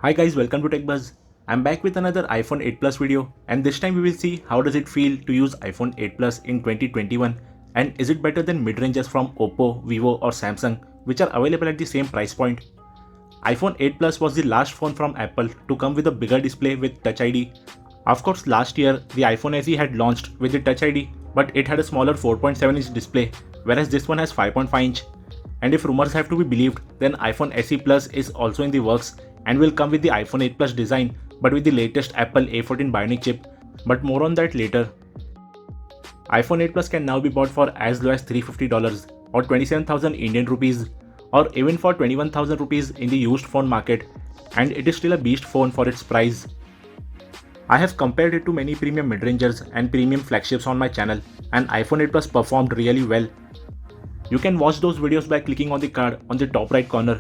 Hi guys, welcome to TechBuzz. I'm back with another iPhone 8 Plus video, and this time we will see how does it feel to use iPhone 8 Plus in 2021, and is it better than mid-ranges from Oppo, Vivo or Samsung which are available at the same price point. iPhone 8 Plus was the last phone from Apple to come with a bigger display with Touch ID. Of course, last year the iPhone SE had launched with the Touch ID, but it had a smaller 4.7-inch display, whereas this one has 5.5-inch. And if rumors have to be believed, then iPhone SE Plus is also in the works and will come with the iPhone 8 Plus design but with the latest Apple A14 Bionic chip, but more on that later. iPhone 8 Plus can now be bought for as low as $350 or 27,000 Indian rupees or even for 21,000 rupees in the used phone market, and it is still a beast phone for its price. I have compared it to many premium mid-rangers and premium flagships on my channel, and iPhone 8 Plus performed really well. You can watch those videos by clicking on the card on the top right corner.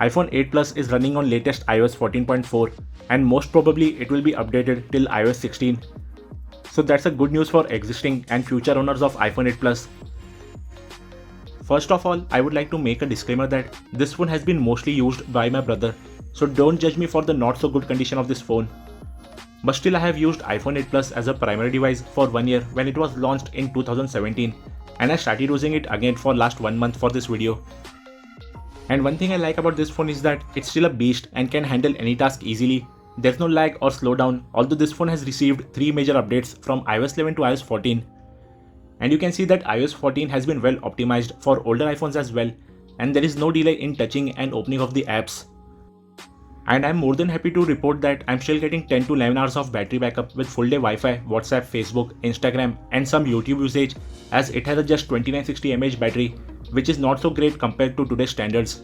iPhone 8 Plus is running on latest iOS 14.4 and most probably it will be updated till iOS 16. So that's a good news for existing and future owners of iPhone 8 Plus. First of all, I would like to make a disclaimer that this phone has been mostly used by my brother, so don't judge me for the not so good condition of this phone. But still, I have used iPhone 8 Plus as a primary device for 1 year when it was launched in 2017, and I started using it again for last 1 month for this video. And one thing I like about this phone is that it's still a beast and can handle any task easily. There's no lag or slowdown, although this phone has received 3 major updates from iOS 11 to iOS 14. And you can see that iOS 14 has been well optimized for older iPhones as well, and there is no delay in touching and opening of the apps. And I'm more than happy to report that I'm still getting 10 to 11 hours of battery backup with full day Wi-Fi, WhatsApp, Facebook, Instagram and some YouTube usage, as it has a just 2960 mAh battery, which is not so great compared to today's standards.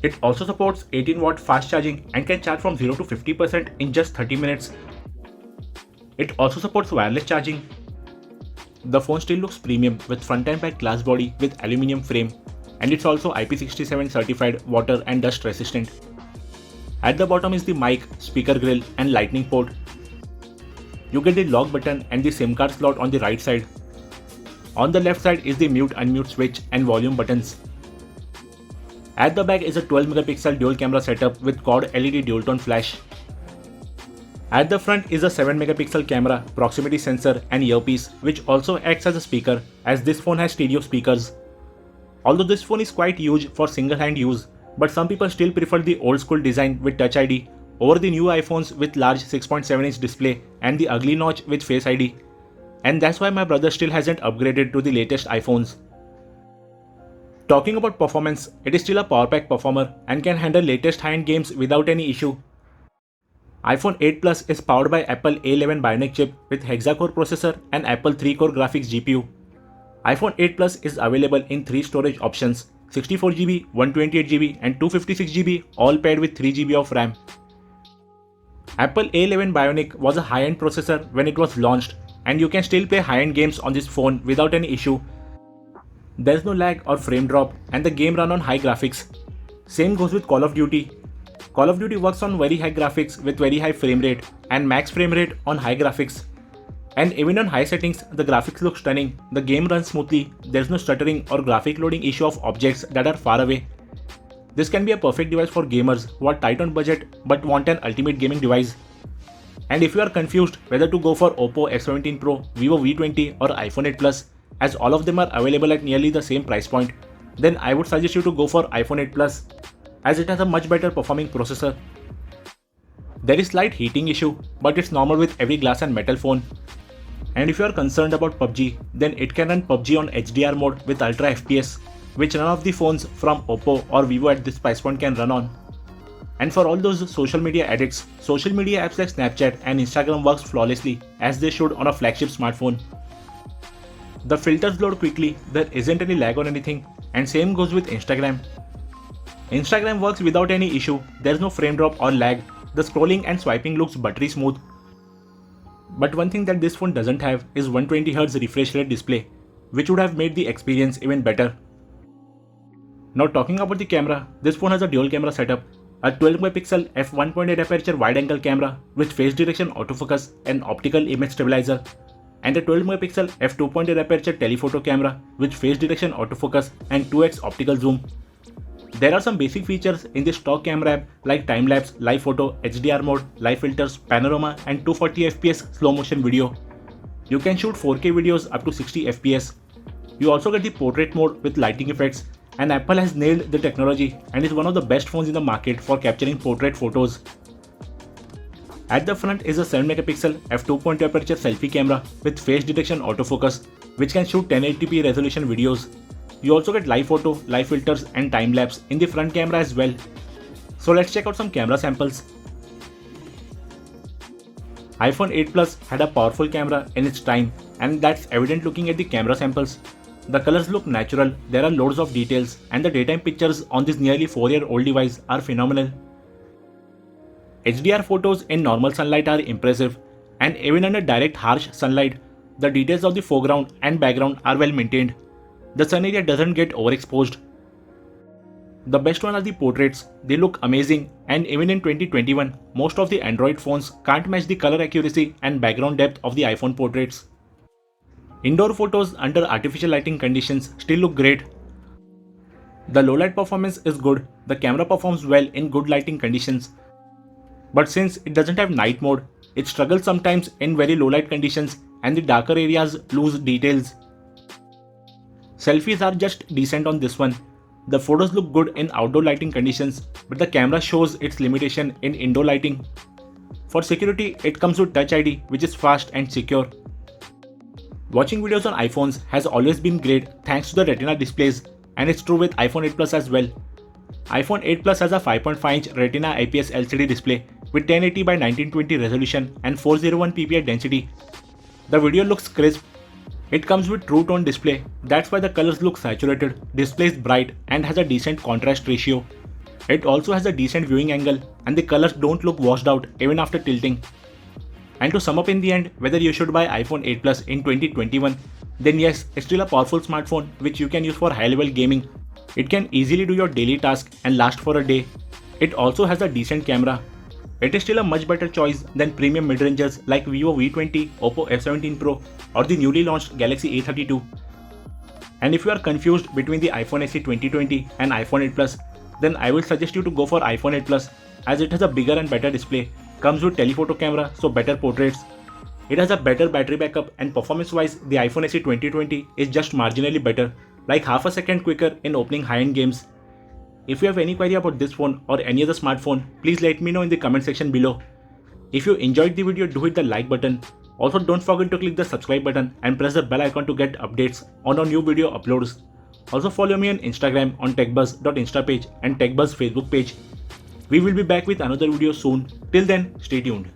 It also supports 18-watt fast charging and can charge from 0 to 50% in just 30 minutes. It also supports wireless charging. The phone still looks premium with front and back glass body with aluminium frame, and it's also IP67 certified, water and dust resistant. At the bottom is the mic, speaker grill and lightning port. You get the lock button and the SIM card slot on the right side. On the left side is the mute unmute switch and volume buttons. At the back is a 12 megapixel dual camera setup with quad LED dual tone flash. At the front is a 7 megapixel camera, proximity sensor and earpiece, which also acts as a speaker as this phone has stereo speakers. Although this phone is quite huge for single hand use, but some people still prefer the old school design with Touch ID over the new iPhones with large 6.7-inch display and the ugly notch with Face ID. And that's why my brother still hasn't upgraded to the latest iPhones. Talking about performance, it is still a power pack performer and can handle latest high-end games without any issue. iPhone 8 Plus is powered by Apple A11 Bionic chip with hexa-core processor and Apple 3-core graphics GPU. iPhone 8 Plus is available in 3 storage options, 64GB, 128GB and 256GB, all paired with 3GB of RAM. Apple A11 Bionic was a high-end processor when it was launched, and you can still play high-end games on this phone without any issue. There's no lag or frame drop and the game run on high graphics. Same goes with Call of Duty. Call of Duty works on very high graphics with very high frame rate and max frame rate on high graphics. And even on high settings, the graphics look stunning, the game runs smoothly, there's no stuttering or graphic loading issue of objects that are far away. This can be a perfect device for gamers who are tight on budget but want an ultimate gaming device. And if you are confused whether to go for Oppo F17 Pro, Vivo V20 or iPhone 8 Plus, as all of them are available at nearly the same price point, then I would suggest you to go for iPhone 8 Plus, as it has a much better performing processor. There is slight heating issue, but it's normal with every glass and metal phone. And if you are concerned about PUBG, then it can run PUBG on HDR mode with Ultra FPS, which none of the phones from Oppo or Vivo at this price point can run on. And for all those social media addicts, social media apps like Snapchat and Instagram works flawlessly as they should on a flagship smartphone. The filters load quickly, there isn't any lag or anything, and same goes with Instagram. Instagram works without any issue, there's no frame drop or lag, the scrolling and swiping looks buttery smooth. But one thing that this phone doesn't have is 120Hz refresh rate display, which would have made the experience even better. Now talking about the camera, this phone has a dual camera setup, a 12 megapixel f1.8 aperture wide angle camera with phase detection autofocus and optical image stabilizer, and a 12 megapixel f2.8 aperture telephoto camera with phase detection autofocus and 2x optical zoom. There are some basic features in the stock camera app like time-lapse, live photo, HDR mode, live filters, panorama and 240 fps slow motion video. You can shoot 4K videos up to 60 fps. You also get the portrait mode with lighting effects, and Apple has nailed the technology and is one of the best phones in the market for capturing portrait photos. At the front is a 7MP f2.2 aperture selfie camera with face detection autofocus, which can shoot 1080p resolution videos. You also get live photo, live filters and time-lapse in the front camera as well. So let's check out some camera samples. iPhone 8 Plus had a powerful camera in its time, and that's evident looking at the camera samples. The colors look natural, there are loads of details, and the daytime pictures on this nearly 4-year-old device are phenomenal. HDR photos in normal sunlight are impressive, and even under direct harsh sunlight, the details of the foreground and background are well maintained. The sun area doesn't get overexposed. The best one are the portraits. They look amazing, and even in 2021, most of the Android phones can't match the color accuracy and background depth of the iPhone portraits. Indoor photos under artificial lighting conditions still look great. The low light performance is good. The camera performs well in good lighting conditions. But since it doesn't have night mode, it struggles sometimes in very low light conditions and the darker areas lose details. Selfies are just decent on this one. The photos look good in outdoor lighting conditions, but the camera shows its limitation in indoor lighting. For security, it comes with Touch ID, which is fast and secure. Watching videos on iPhones has always been great thanks to the Retina displays, and it's true with iPhone 8 Plus as well. iPhone 8 Plus has a 5.5-inch Retina IPS LCD display with 1080 by 1920 resolution and 401 ppi density. The video looks crisp. It comes with True Tone display, that's why the colors look saturated, displays bright and has a decent contrast ratio. It also has a decent viewing angle and the colors don't look washed out even after tilting. And to sum up in the end, whether you should buy iPhone 8 Plus in 2021, then yes, it's still a powerful smartphone which you can use for high-level gaming. It can easily do your daily task and last for a day. It also has a decent camera. It is still a much better choice than premium mid-rangers like Vivo V20, Oppo F17 Pro or the newly launched Galaxy A32. And if you are confused between the iPhone SE 2020 and iPhone 8 Plus, then I will suggest you to go for iPhone 8 Plus as it has a bigger and better display, comes with telephoto camera so better portraits. It has a better battery backup and performance-wise the iPhone SE 2020 is just marginally better, like half a second quicker in opening high-end games. If you have any query about this phone or any other smartphone, please let me know in the comment section below. If you enjoyed the video, do hit the like button. Also don't forget to click the subscribe button and press the bell icon to get updates on our new video uploads. Also follow me on Instagram on techbuzz.insta page and techbuzz Facebook page. We will be back with another video soon. Till then, stay tuned.